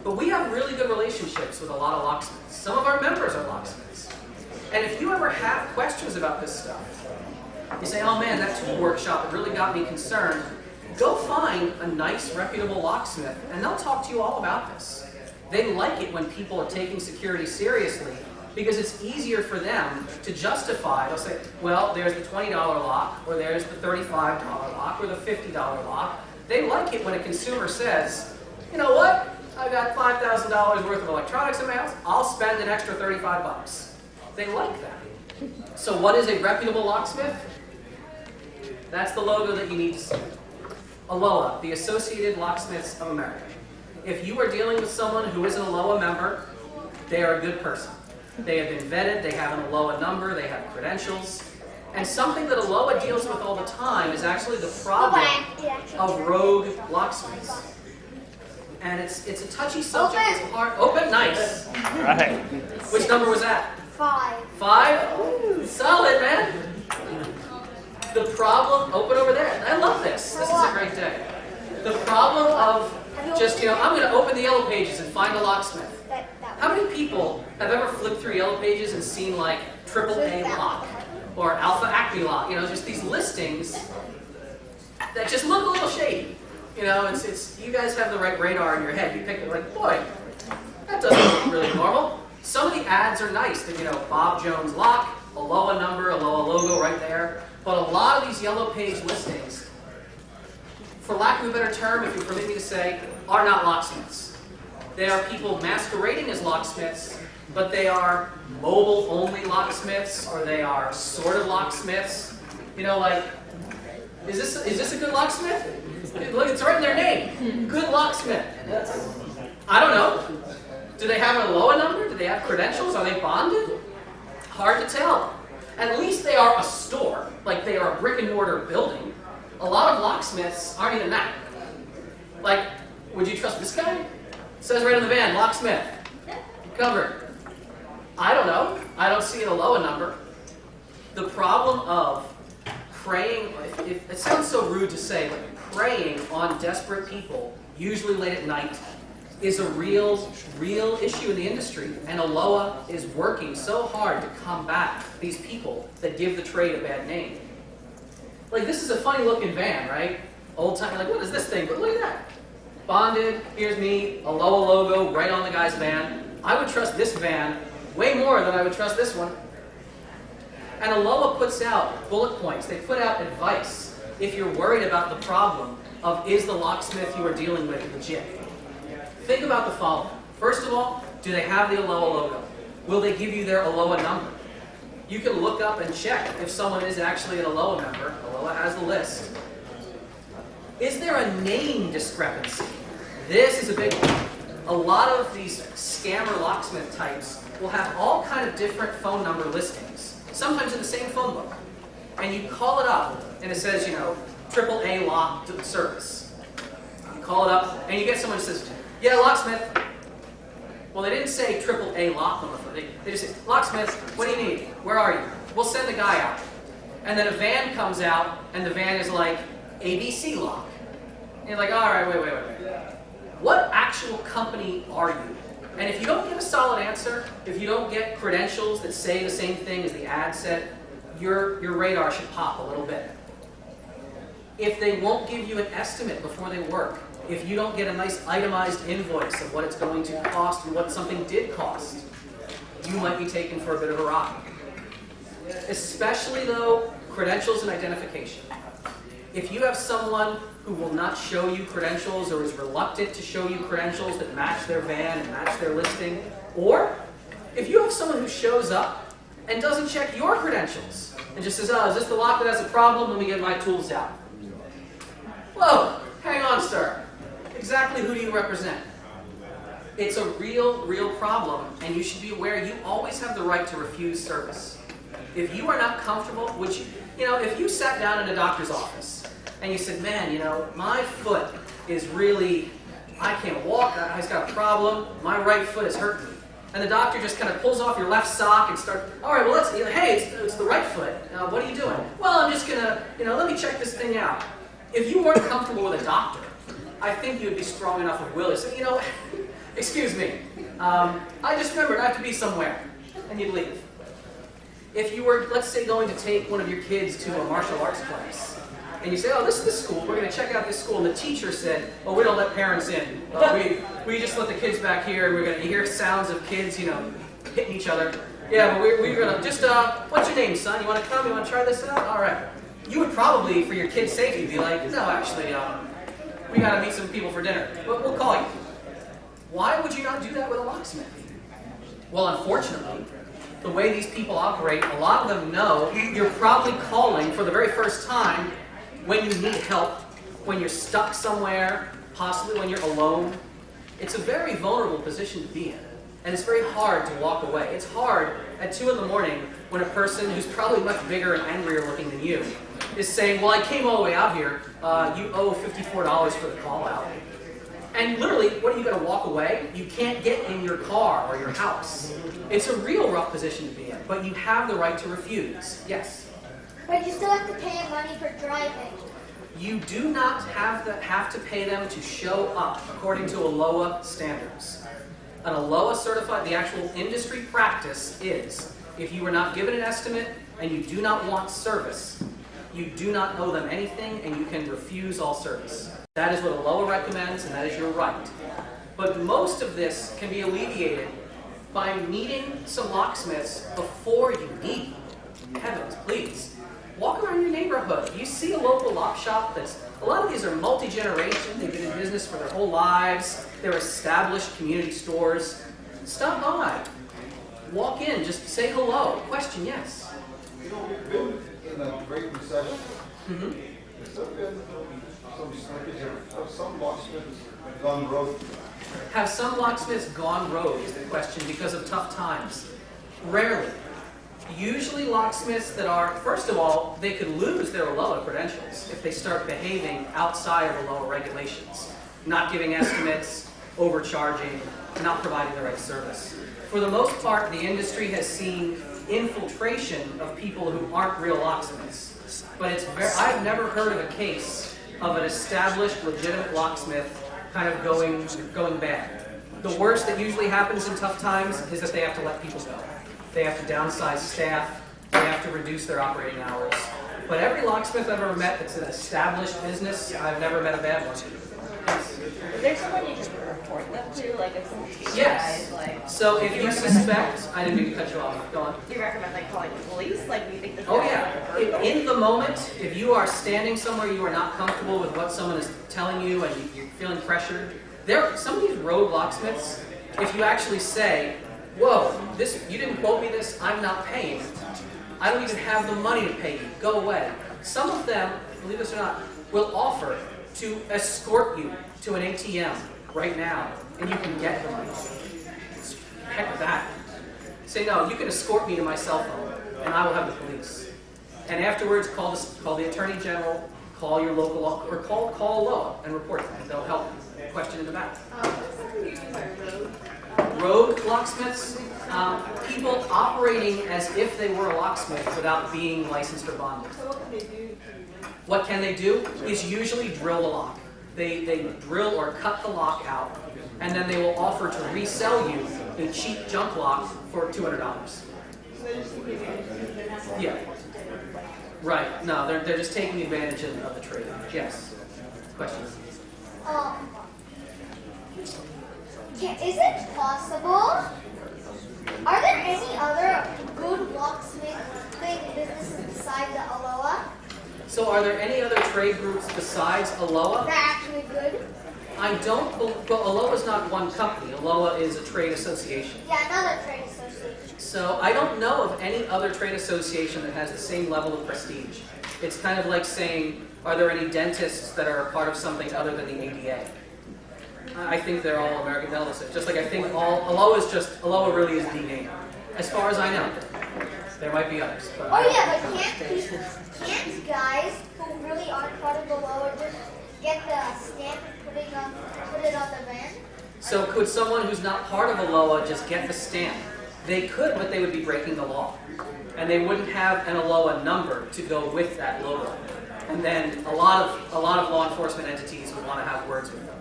But we have really good relationships with a lot of locksmiths. Some of our members are locksmiths. And if you ever have questions about this stuff, you say, oh man, that tool workshop, it really got me concerned, go find a nice, reputable locksmith, and they'll talk to you all about this. They like it when people are taking security seriously, because it's easier for them to justify. They'll say, well, there's the $20 lock, or there's the $35 lock, or the $50 lock. They like it when a consumer says, you know what, I've got $5,000 worth of electronics in my house, I'll spend an extra 35 bucks. They like that. So what is a reputable locksmith? That's the logo that you need to see. ALOA, the Associated Locksmiths of America. If you are dealing with someone who is an ALOA member, they are a good person. They have been vetted, they have an ALOA number, they have credentials. And something that ALOA deals with all the time is actually the problem of rogue locksmiths. And it's a touchy subject. It's hard. Open, nice. Right. Which number was that? 5. 5? Ooh, solid, man. The problem, open over there. I love this. This is a great day. The problem of just, I'm going to open the yellow pages and find a locksmith. How many people have ever flipped through yellow pages and seen like AAA lock or Alpha Acme lock? Just these listings that just look a little shady. It's you guys have the right radar in your head. You pick it like, boy, that doesn't look really normal. Some of the ads are nice. Bob Jones lock, ALOA number, ALOA logo right there. But a lot of these yellow page listings, for lack of a better term, if you permit me to say, are not locksmiths. They are people masquerading as locksmiths, but they are mobile-only locksmiths, or they are sort of locksmiths. Like, is this a good locksmith? Look, it's right in their name. Good locksmith. I don't know. Do they have an ALOA number? Do they have credentials? Are they bonded? Hard to tell. At least they are a store, like they are a brick-and-mortar building. A lot of locksmiths aren't even that. Like, would you trust this guy? It says right on the van, locksmith. Covered. I don't know. I don't see an ALOA number. The problem of preying, it sounds so rude to say, but preying on desperate people, usually late at night, is a real issue in the industry. And ALOA is working so hard to combat these people that give the trade a bad name. Like, this is a funny looking van, right? Old time, like, what is this thing? But look at that. Bonded, here's me, ALOA logo right on the guy's van. I would trust this van way more than I would trust this one. And ALOA puts out bullet points. They put out advice if you're worried about the problem of, is the locksmith you are dealing with legit? Think about the following. First of all, do they have the ALOA logo? Will they give you their ALOA number? You can look up and check if someone is actually an ALOA member. ALOA has the list. Is there a name discrepancy? This is a big one. A lot of these scammer locksmith types will have all kind of different phone number listings, sometimes in the same phone book. And you call it up, and it says, AAA lock service. You call it up, and you get someone who says, yeah, locksmith. Well, they didn't say AAA lock on the phone. They just say, locksmith, what do you need? Where are you? We'll send the guy out. And then a van comes out, and the van is like, ABC lock. And you're like, all right, wait. What actual company are you? And if you don't get a solid answer, if you don't get credentials that say the same thing as the ad said, your radar should pop a little bit. If they won't give you an estimate before they work, if you don't get a nice itemized invoice of what it's going to cost and what something did cost, you might be taken for a bit of a ride. Especially, though, credentials and identification. If you have someone who will not show you credentials or is reluctant to show you credentials that match their van and match their listing, or if you have someone who shows up and doesn't check your credentials and just says, oh, is this the lock that has a problem? Let me get my tools out. Whoa, hang on, sir. Exactly who do you represent? It's a real problem, and you should be aware you always have the right to refuse service. If you are not comfortable, which, if you sat down in a doctor's office and you said, man, my foot is really, I can't walk, I've got a problem, my right foot is hurting me. And the doctor just kind of pulls off your left sock and starts, all right, well, hey, it's the right foot. What are you doing? Well, I'm just going to, let me check this thing out. If you weren't comfortable with a doctor, I think you'd be strong enough of will to say, Excuse me, I just remembered I have to be somewhere, and you'd leave. If you were, let's say, going to take one of your kids to a martial arts class, and you say, oh, this is the school, we're going to check out this school, and the teacher said, oh, we don't let parents in. We just let the kids back here, and we're going to hear sounds of kids, you know, hitting each other. Yeah, but we're going to just, what's your name, son? You want to come? You want to try this out? All right. You would probably, for your kid's safety, be like, no, actually, we got to meet some people for dinner. But we'll call you. Why would you not do that with a locksmith? Well, unfortunately, the way these people operate, a lot of them know you're probably calling for the very first time when you need help, when you're stuck somewhere, possibly when you're alone. It's a very vulnerable position to be in, and it's very hard to walk away. It's hard at 2 in the morning when a person who's probably much bigger and angrier looking than you is saying, well, I came all the way out here, you owe $54 for the call out. And literally, what are you going to walk away? You can't get in your car or your house. It's a real rough position to be in, but you have the right to refuse. Yes? But you still have to pay them money for driving. You do not have to pay them to show up according to ALOA standards. An ALOA certified, the actual industry practice is, if you were not given an estimate and you do not want service, you do not owe them anything and you can refuse all service. That is what ALOA recommends, and that is your right. But most of this can be alleviated by meeting some locksmiths before you need them. Heavens, please. Walk around your neighborhood. You see a local lock shop that's, a lot of these are multi-generation. They've been in business for their whole lives. They're established community stores. Stop by. Walk in, just say hello. Question, yes. You know, we've been in a great recession. Mm-hmm. Has there been some slippage of some locksmiths gone rogue? Have some locksmiths gone rogue is the question because of tough times? Rarely. Usually locksmiths that are, first of all, they could lose their ALOA credentials if they start behaving outside of ALOA regulations. Not giving estimates, overcharging, not providing the right service. For the most part, the industry has seen infiltration of people who aren't real locksmiths. But it's I've never heard of a case of an established, legitimate locksmith kind of going bad. The worst that usually happens in tough times is that they have to let people go. They have to downsize staff. They have to reduce their operating hours. But every locksmith I've ever met that's an established business, I've never met a bad one. Is there someone you can report them to, like if some Yes. guys, like? So if you suspect, I didn't mean to cut you off. Go on. Do you recommend like calling the police? Like, do you think this? Oh guy's, yeah. like, a burglar? In the moment, if you are standing somewhere you are not comfortable with what someone is telling you and you're feeling pressured, some of these rogue locksmiths, if you actually say, whoa, you didn't quote me this, I'm not paying. I don't even have the money to pay you. Go away. Some of them, believe this or not, will offer to escort you to an ATM right now, and you can get the money. Heck with that. Say, no, you can escort me to my cell phone, and I will have the police. And afterwards, call the Attorney General, call your local law, or call ALOA and report them. They'll help you. Question in the back. Rogue locksmiths, people operating as if they were a locksmith without being licensed or bonded. So what can they do? What can they do is usually drill the lock. They drill or cut the lock out, and then they will offer to resell you a cheap junk lock for $200. Yeah. Right. No, they're just taking advantage of the trade. Yes. Questions? Is it possible? Are there any other good locksmithing businesses besides the ALOA? So are there any other trade groups besides ALOA? That are actually good? I don't, well, ALOA is not one company. ALOA is a trade association. Yeah, another trade association. So I don't know of any other trade association that has the same level of prestige. It's kind of like saying, are there any dentists that are a part of something other than the ADA? I think they're all American Dental Association. Just like I think ALOA really is the name. As far as I know. There might be others. But Oh yeah, but can't guys who really aren't part of the ALOA just get the stamp and put it on the van? So could someone who's not part of ALOA just get the stamp? They could, but they would be breaking the law. And they wouldn't have an ALOA number to go with that logo. And then a lot of law enforcement entities would want to have words with them.